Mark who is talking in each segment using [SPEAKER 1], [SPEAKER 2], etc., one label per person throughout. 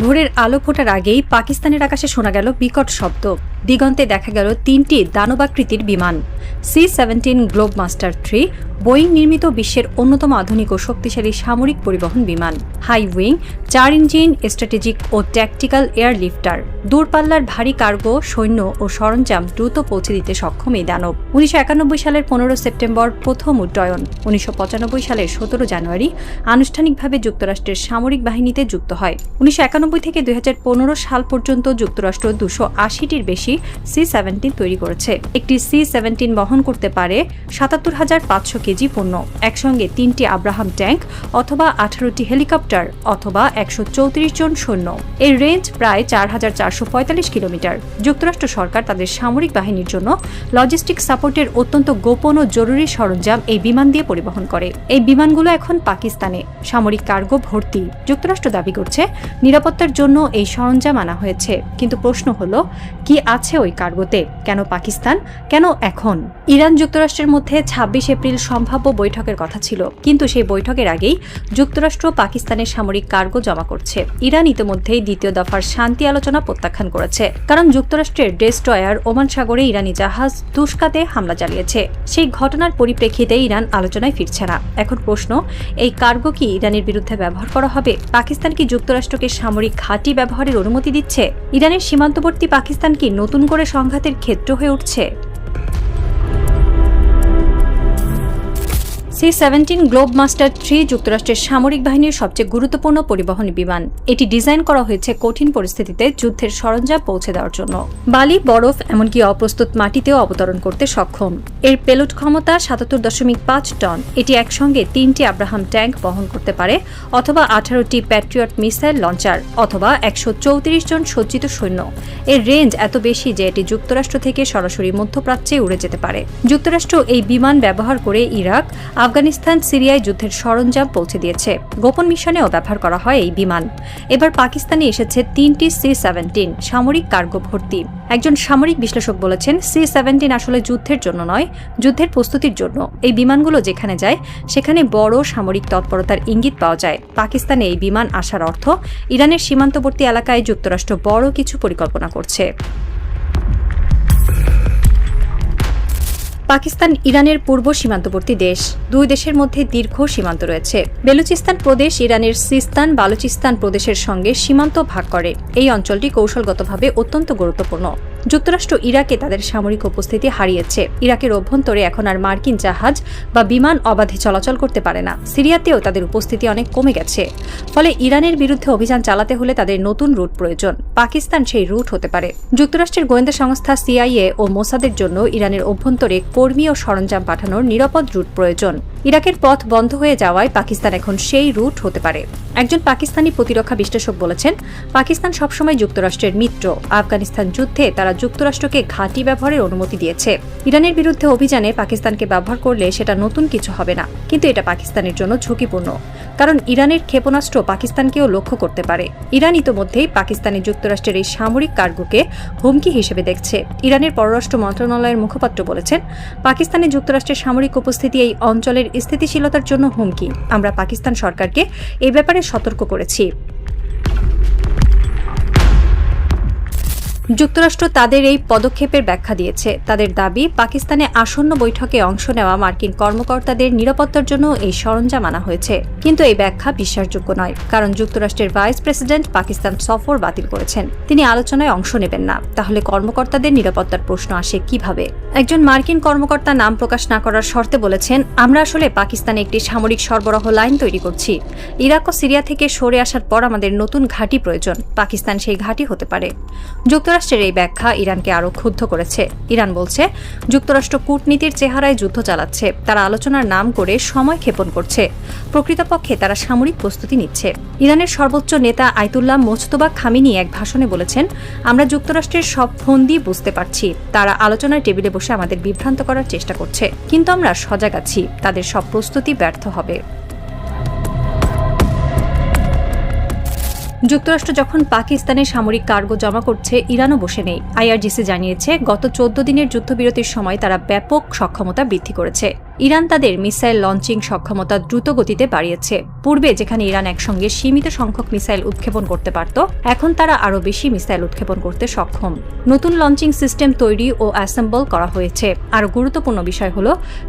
[SPEAKER 1] ভোরের আলো ফোটার আগেই পাকিস্তানের আকাশে শোনা গেল বিকট শব্দ। দিগন্তে দেখা গেল 3টি দানবাকৃতির বিমান। C-17 গ্লোবমাস্টার 3 বোয়িং নির্মিত বিশ্বের অন্যতম আধুনিক ও শক্তিশালী সামরিক পরিবহন বিমান। হাই উইং, 4 ইঞ্জিন, স্ট্র্যাটেজিক ও ট্যাকটিক্যাল এয়ারলিফটার। দূরপাল্লার ভারী কার্গো, সৈন্য ও সরঞ্জাম দ্রুত পৌঁছে দিতে সক্ষম এই দানব। 1991 সালের 15 সেপ্টেম্বর প্রথম উড্ডয়ন। 1995 সালের 17 জানুয়ারি আনুষ্ঠানিকভাবে যুক্তরাষ্ট্রের সামরিক বাহিনীতে যুক্ত হয়। 1991 থেকে 2015 সাল পর্যন্ত যুক্তরাষ্ট্র 280টির বেশি C-17 তৈরি করেছে। একটি C-17 বহন করতে পারে 77,500 কেজি পণ্য, একসঙ্গে 3টি আব্রাহাম ট্যাঙ্ক অথবা 18টি হেলিকপ্টার অথবা 134 জন সৈন্য। এর রেঞ্জ প্রায় 4,445 কিলোমিটার। যুক্তরাষ্ট্র সরকার তাদের সামরিক বাহিনীর জন্য লজিস্টিক সাপোর্টের অত্যন্ত গোপন ও জরুরি সরঞ্জাম এই বিমান দিয়ে পরিবহন করে। এই বিমানগুলো এখন পাকিস্তানে সামরিক কার্গো ভর্তি। যুক্তরাষ্ট্র দাবি করছে নিরাপত্তার জন্য এই সরঞ্জাম আনা হয়েছে, কিন্তু প্রশ্ন হলো কি আছে ওই কার্গোতে? কেন পাকিস্তান? কেন এখন? ইরান যুক্তরাষ্ট্রের মধ্যে 26 এপ্রিল সম্ভাব্য বৈঠকের কথা ছিল, কিন্তু সেই বৈঠকের আগেই যুক্তরাষ্ট্র পাকিস্তানের সামরিক কার্গো জমা করছে। ইরান ইতিমধ্যেই দ্বিতীয় দফার শান্তি আলোচনা প্রত্যাখ্যান করেছে, কারণ যুক্তরাষ্ট্রের ডেস্ট্রয়ার ওমান সাগরে ইরানি জাহাজ তুস্কাতে হামলা চালিয়েছে। সেই ঘটনার পরিপ্রেক্ষিতে ইরান আলোচনায় ফিরছে না। এখন প্রশ্ন, এই কার্গো কি ইরানের বিরুদ্ধে ব্যবহার করা হবে? পাকিস্তান কি যুক্তরাষ্ট্রকে সামরিক ঘাঁটি ব্যবহারের অনুমতি দিচ্ছে? ইরানের সীমান্তবর্তী পাকিস্তান কি নতুন করে সংঘাতের ক্ষেত্র হয়ে উঠছে? C-17 গ্লোবমাস্টার 3 যুক্তরাষ্ট্রের সামরিক বাহিনীর সবচেয়ে গুরুত্বপূর্ণ পরিবহন বিমান। এটি ডিজাইন করা হয়েছে কঠিন পরিস্থিতিতে যুদ্ধের সরঞ্জাম পৌঁছে দেওয়ার জন্য। বালি, বরফ, এমনকি অপ্রস্তুত মাটিতেও অবতরণ করতে সক্ষম। এর পেলোড ক্ষমতা 77.5 টন। এটি একসঙ্গে 3টি আব্রাহাম ট্যাঙ্ক বহন করতে পারে, অথবা 18টি প্যাট্রিয়ট মিসাইল লঞ্চার, অথবা 134 জন সজ্জিত সৈন্য। এর রেঞ্জ এত বেশি যে এটি যুক্তরাষ্ট্র থেকে সরাসরি মধ্যপ্রাচ্যে উড়ে যেতে পারে। যুক্তরাষ্ট্র এই বিমান ব্যবহার করে ইরাক, আফগানিস্তান, সিরিয়ায় যুদ্ধের সরঞ্জাম পৌঁছে দিয়েছে। গোপন মিশনেও ব্যবহার করা হয় এই বিমান। এবার পাকিস্তানে এসেছে 3টি C-17 সামরিক কার্গো ভর্তি। একজন সামরিক বিশ্লেষক বলেছেন, C-17 আসলে যুদ্ধের জন্য নয়, যুদ্ধের প্রস্তুতির জন্য। এই বিমানগুলো যেখানে যায় সেখানে বড় সামরিক তৎপরতার ইঙ্গিত পাওয়া যায়। পাকিস্তানে এই বিমান আসার অর্থ ইরানের সীমান্তবর্তী এলাকায় যুক্তরাষ্ট্র বড় কিছু পরিকল্পনা করছে। পাকিস্তান ইরানের পূর্ব সীমান্তবর্তী দেশ। দুই দেশের মধ্যে দীর্ঘ সীমান্ত রয়েছে। বেলুচিস্তান প্রদেশ ইরানের সিস্তান বালুচিস্তান প্রদেশের সঙ্গে সীমান্ত ভাগ করে। এই অঞ্চলটি কৌশলগতভাবে অত্যন্ত গুরুত্বপূর্ণ। যুক্তরাষ্ট্র ইরাকে তাদের সামরিক উপস্থিতি হারিয়েছে। ইরাকের অভ্যন্তরে এখন আর মার্কিন জাহাজ বা বিমান অবাধে চলাচল করতে পারে না। সিরিয়াতেও তাদের উপস্থিতি অনেক কমে গেছে। ফলে ইরানের বিরুদ্ধে অভিযান চালাতে হলে তাদের নতুন রুট প্রয়োজন। পাকিস্তান সেই রুট হতে পারে। যুক্তরাষ্ট্রের গোয়েন্দা সংস্থা CIA ও মোসাদের জন্য ইরানের অভ্যন্তরে কর্মী ও সরঞ্জাম পাঠানোর নিরাপদ রুট প্রয়োজন। ইরাকের পথ বন্ধ হয়ে যাওয়ায় পাকিস্তান এখন সেই রুট হতে পারে। একজন পাকিস্তানি প্রতিরক্ষা বিশ্লেষক বলেছেন, পাকিস্তান সবসময় যুক্তরাষ্ট্রের মিত্র। আফগানিস্তান যুদ্ধে তারা যুক্তরাষ্ট্রকে ঘাঁটি ব্যবহারের অনুমতি দিয়েছে। ইরানের বিরুদ্ধে অভিযানে পাকিস্তানকে ব্যবহার করলে সেটা নতুন কিছু হবে না, কিন্তু এটা পাকিস্তানের জন্য ঝুঁকিপূর্ণ, কারণ ইরানের ক্ষেপণাস্ত্র পাকিস্তানকেও লক্ষ্য করতে পারে। ইরান ইতোমধ্যেই পাকিস্তানি যুক্তরাষ্ট্রের এই সামরিক কার্গোকে হুমকি হিসেবে দেখছে। ইরানের পররাষ্ট্র মন্ত্রণালয়ের মুখপাত্র বলেছেন, পাকিস্তানে যুক্তরাষ্ট্রের সামরিক উপস্থিতি এই অঞ্চলের স্থিতিশীলতার জন্য হুমকি। আমরা পাকিস্তান সরকারকে এই ব্যাপারে সতর্ক করেছি। যুক্তরাষ্ট্র তাদের এই পদক্ষেপের ব্যাখ্যা দিয়েছে। তাদের দাবি, পাকিস্তানে আসন্ন বৈঠকে অংশ নেওয়া মার্কিন কর্মকর্তাদের নিরাপত্তার জন্য এই সরঞ্জাম আনা হয়েছে। কিন্তু এই ব্যাখ্যা বিশ্বাসযোগ্য নয়, কারণ যুক্তরাষ্ট্রের ভাইস প্রেসিডেন্ট পাকিস্তান সফর বাতিল করেছেন। তিনি আলোচনায় অংশ নেবেন না। তাহলে কর্মকর্তাদের নিরাপত্তার প্রশ্ন আসে কিভাবে? একজন মার্কিন কর্মকর্তা নাম প্রকাশ না করার শর্তে বলেছেন, আমরা আসলে পাকিস্তানে একটি সামরিক সরবরাহ লাইন তৈরি করছি। ইরাক ও সিরিয়া থেকে সরে আসার পর আমাদের নতুন ঘাঁটি প্রয়োজন। পাকিস্তান সেই ঘাঁটি হতে পারে। যুক্তরাষ্ট্রের এই ব্যাখ্যা ইরানকে আরও ক্ষুব্ধ করেছে। ইরান বলছে, যুক্তরাষ্ট্র কূটনীতির চেহারায় যুদ্ধ চালাচ্ছে। তারা আলোচনার নাম করে সময় ক্ষেপণ করছে। প্রকৃতপক্ষে তারা সামরিক প্রস্তুতি নিচ্ছে। ইরানের সর্বোচ্চ নেতা আয়াতুল্লাহ মোজতবা খামেনি এক ভাষণে বলেছেন, আমরা যুক্তরাষ্ট্রের সব ফন্দি বুঝতে পারছি। তারা আলোচনার টেবিলে বসে আমাদের বিভ্রান্ত করার চেষ্টা করছে, কিন্তু আমরা সজাগ আছি। তাদের সব প্রস্তুতি ব্যর্থ হবে। যুক্তরাষ্ট্র যখন পাকিস্তানে সামরিক কার্গো জমা করছে, ইরানও বসে নেই। IRGC জানিয়েছে, গত 14 দিনের যুদ্ধবিরতির সময় তারা ব্যাপক সক্ষমতা বৃদ্ধি করেছে। ইরান তাদের মিসাইল লঞ্চিং সক্ষমতা দ্রুত গতিতে বাড়িয়েছে। পূর্বে যেখানে ইরান একসঙ্গে সীমিত সংখ্যক মিসাইল উৎক্ষেপণ করতে পারত, এখন তারা আরও বেশি মিসাইল উৎক্ষেপণ করতে সক্ষম। নতুন লঞ্চিং সিস্টেম তৈরি ও অ্যাসেম্বল করা হয়েছে। আরও গুরুত্বপূর্ণ বিষয় হল,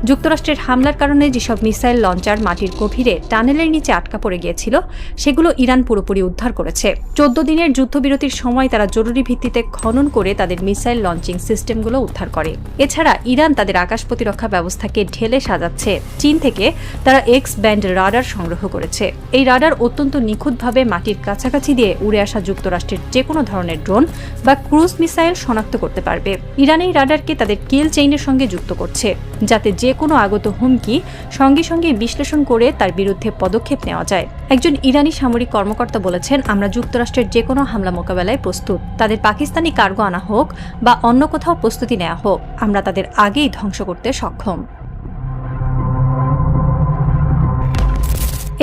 [SPEAKER 1] যুক্তরাষ্ট্রের হামলার কারণে যেসব মিসাইল লঞ্চার মাটির গভীরে টানেলের নিচে আটকা পড়ে গিয়েছিল, সেগুলো ইরান পুরোপুরি উদ্ধার করেছে। 14 দিনের যুদ্ধবিরতির সময় তারা জরুরি ভিত্তিতে খনন করে তাদের মিসাইল লঞ্চিং সিস্টেমগুলো উদ্ধার করে। এছাড়া ইরান তাদের আকাশ প্রতিরক্ষা ব্যবস্থাকে ঢেলে সাজাচ্ছে। চীন থেকে তারা এক্স ব্যান্ড রাডার সংগ্রহ করেছে। এই রাডার অত্যন্ত নিখুঁতভাবে মাটির কাছাকাছি দিয়ে উড়ে আসা যুক্তরাষ্ট্রের যে কোনো ধরনের ড্রোন বা ক্রুজ মিসাইল শনাক্ত করতে পারবে। ইরান এই রাডারকে তাদের কিল চেইনের সঙ্গে যুক্ত করছে, যাতে যে কোনো আগত হুমকি সঙ্গে সঙ্গে বিশ্লেষণ করে তার বিরুদ্ধে পদক্ষেপ নেওয়া যায়। একজন ইরানি সামরিক কর্মকর্তা বলেছেন, আমরা যুক্তরাষ্ট্রের যে কোনো হামলা মোকাবেলায় প্রস্তুত। তাদের পাকিস্তানি কার্গো আনা হোক বা অন্য কোথাও প্রস্তুতি নেওয়া হোক, আমরা তাদের আগেই ধ্বংস করতে সক্ষম।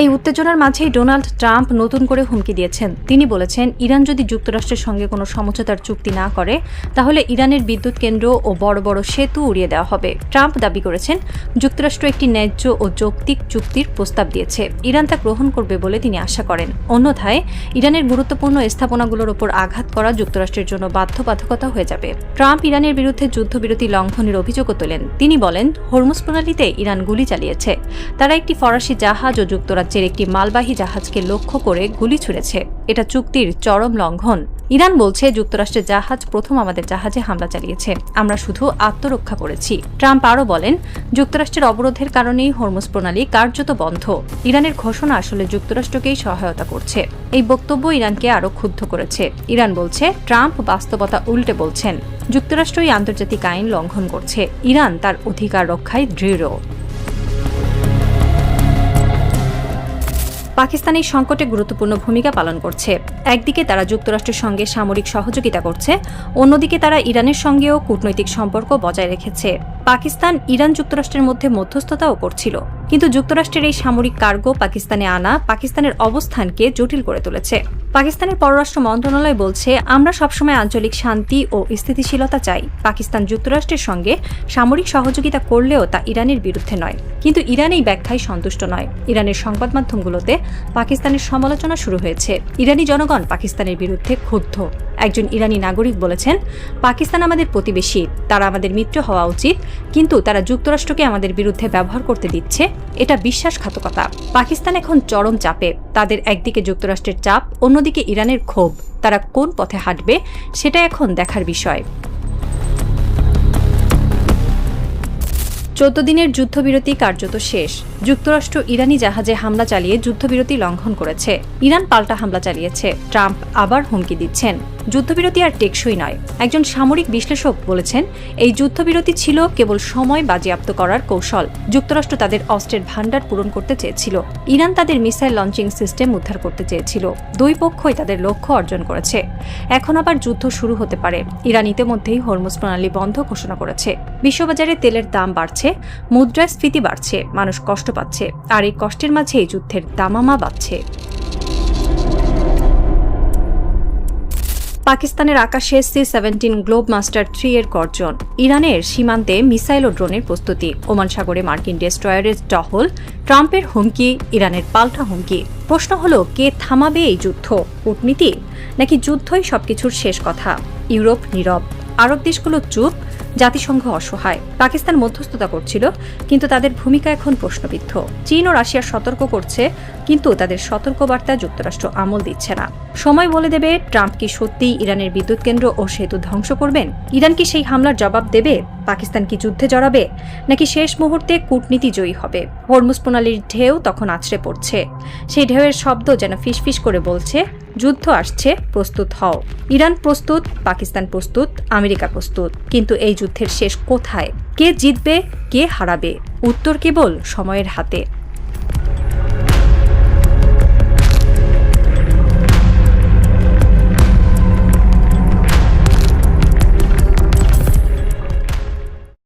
[SPEAKER 1] এই উত্তেজনার মাঝেই ডোনাল্ড ট্রাম্প নতুন করে হুমকি দিয়েছেন। তিনি বলেছেন, ইরান যদি যুক্তরাষ্ট্রের সঙ্গে কোনো সমঝোতার চুক্তি না করে, তাহলে ইরানের বিদ্যুৎ কেন্দ্র ও বড় বড় সেতু উড়িয়ে দেওয়া হবে। ট্রাম্প দাবি করেছেন, যুক্তরাষ্ট্র একটি ন্যায্য ও যৌক্তিক চুক্তির প্রস্তাব দিয়েছে। ইরান তা গ্রহণ করবে বলে তিনি আশা করেন। অন্যথায় ইরানের গুরুত্বপূর্ণ স্থাপনাগুলোর ওপর আঘাত করা যুক্তরাষ্ট্রের জন্য বাধ্যবাধকতা হয়ে যাবে। ট্রাম্প ইরানের বিরুদ্ধে যুদ্ধবিরতি লঙ্ঘনের অভিযোগও তোলেন। তিনি বলেন, হরমুজ প্রণালীতে ইরান গুলি চালিয়েছে। তারা একটি ফরাসি জাহাজ ও যুক্তরাজ্যের একটি মালবাহী জাহাজকে লক্ষ্য করে গুলি ছুড়েছে। এটা চুক্তির চরম লঙ্ঘন। ইরান বলছে, যুক্তরাষ্ট্রের জাহাজ প্রথম আমাদের জাহাজে হামলা চালিয়েছে, আমরা শুধু আত্মরক্ষা করেছি। ট্রাম্প আরও বলেন, যুক্তরাষ্ট্রের অবরোধের কারণেই হরমুজ প্রণালী কার্যত বন্ধ। ইরানের ঘোষণা আসলে যুক্তরাষ্ট্রকেই সহায়তা করছে। এই বক্তব্য ইরানকে আরও ক্ষুব্ধ করেছে। ইরান বলছে, ট্রাম্প বাস্তবতা উল্টে বলছেন। যুক্তরাষ্ট্রই আন্তর্জাতিক আইন লঙ্ঘন করছে। ইরান তার অধিকার রক্ষায় দৃঢ়। পাকিস্তান এই সংকটে গুরুত্বপূর্ণ ভূমিকা পালন করছে। একদিকে তারা যুক্তরাষ্ট্রের সঙ্গে সামরিক সহযোগিতা করছে, অন্যদিকে তারা ইরানের সঙ্গেও কূটনৈতিক সম্পর্ক বজায় রেখেছে। পাকিস্তান ইরান যুক্তরাষ্ট্রের মধ্যে মধ্যস্থতাও করছিল, কিন্তু যুক্তরাষ্ট্রের এই সামরিক কার্গো পাকিস্তানে আনা পাকিস্তানের অবস্থানকে জটিল করে তুলেছে। পাকিস্তানের পররাষ্ট্র মন্ত্রণালয় বলছে, আমরা সবসময় আঞ্চলিক শান্তি ও স্থিতিশীলতা চাই। পাকিস্তান যুক্তরাষ্ট্রের সঙ্গে সামরিক সহযোগিতা করলেও তা ইরানের বিরুদ্ধে নয়। কিন্তু ইরান এই ব্যাখ্যায় সন্তুষ্ট নয়। ইরানের সংবাদ মাধ্যমগুলোতে পাকিস্তানের সমালোচনা শুরু হয়েছে। ইরানি জনগণ পাকিস্তানের বিরুদ্ধে ক্ষুব্ধ। একজন ইরানি নাগরিক বলেছেন, পাকিস্তান আমাদের প্রতিবেশী, তারা আমাদের মিত্র হওয়া উচিত, কিন্তু তারা যুক্তরাষ্ট্রকে আমাদের বিরুদ্ধে ব্যবহার করতে দিচ্ছে, এটা বিশ্বাসঘাতকতা। পাকিস্তান এখন চরম চাপে। তাদের একদিকে যুক্তরাষ্ট্রের চাপ, অন্যদিকে ইরানের ক্ষোভ। তারা কোন পথে হাঁটবে সেটা এখন দেখার বিষয়। 14 দিনের যুদ্ধবিরতি কার্যত শেষ। যুক্তরাষ্ট্র ইরানি জাহাজে হামলা চালিয়ে যুদ্ধবিরতি লঙ্ঘন করেছে। ইরান পাল্টা হামলা চালিয়েছে। ট্রাম্প আবার হুমকি দিচ্ছেন। যুদ্ধবিরতি আর টেকসই নয়। একজন সামরিক বিশ্লেষক বলেছেন, এই যুদ্ধবিরতি ছিল কেবল সময় বাজেয়াপ্ত করার কৌশল। যুক্তরাষ্ট্র তাদের অস্ত্রের ভান্ডার পূরণ করতে চেয়েছিল। ইরান তাদের মিসাইল লঞ্চিং সিস্টেম উদ্ধার করতে চেয়েছিল। দুই পক্ষই তাদের লক্ষ্য অর্জন করেছে। এখন আবার যুদ্ধ শুরু হতে পারে। ইরান ইতিমধ্যেই হরমুজ প্রণালী বন্ধ ঘোষণা করেছে। বিশ্ববাজারে তেলের দাম বাড়ছে, মুদ্রাস্ফীতি বাড়ছে, মানুষ কষ্ট পাচ্ছে, আর এই কষ্টের মাঝে এই যুদ্ধের দামামা বাড়ছে। পাকিস্তানের আকাশে C-17 গ্লোবমাস্টার 3 এর গর্জন। ইরানের সীমান্তে মিসাইল ও ড্রোনের প্রস্তুতি। ওমান সাগরে মার্কিন ডেস্ট্রয়ারের টহল। ট্রাম্পের হুমকি, ইরানের পাল্টা হুমকি। প্রশ্ন হলো, কে থামাবে এই যুদ্ধ? কূটনীতি নাকি যুদ্ধই সবকিছুর শেষ কথা? ইউরোপ নীরব, আরব দেশগুলো চুপ, জাতিসংঘ অসহায়। পাকিস্তান মধ্যস্থতা করছিল, কিন্তু তাদের ভূমিকা এখন প্রশ্নবিদ্ধ। চীন ও রাশিয়া সতর্ক করছে, কিন্তু তাদের সতর্কবার্তা যুক্তরাষ্ট্র আমল দিচ্ছে না। সময় বলে দেবে, ট্রাম্প কি সত্যিই ইরানের বিদ্যুৎ কেন্দ্র ও সেতু ধ্বংস করবেন? ইরান কি সেই হামলার জবাব দেবে? পাকিস্তান কি যুদ্ধে জড়াবে, নাকি শেষ মুহূর্তে কূটনীতি জয়ী হবে? হরমুজ প্রণালীর ঢেউ তখন আছড়ে পড়ছে। সেই ঢেউয়ের শব্দ যেন ফিসফিস করে বলছে, যুদ্ধ আসছে, প্রস্তুত হও। ইরান প্রস্তুত, পাকিস্তান প্রস্তুত, আমেরিকা প্রস্তুত। কিন্তু এই যুদ্ধের শেষ কোথায়? কে জিতবে, কে হারাবে? উত্তর কেবল সময়ের হাতে।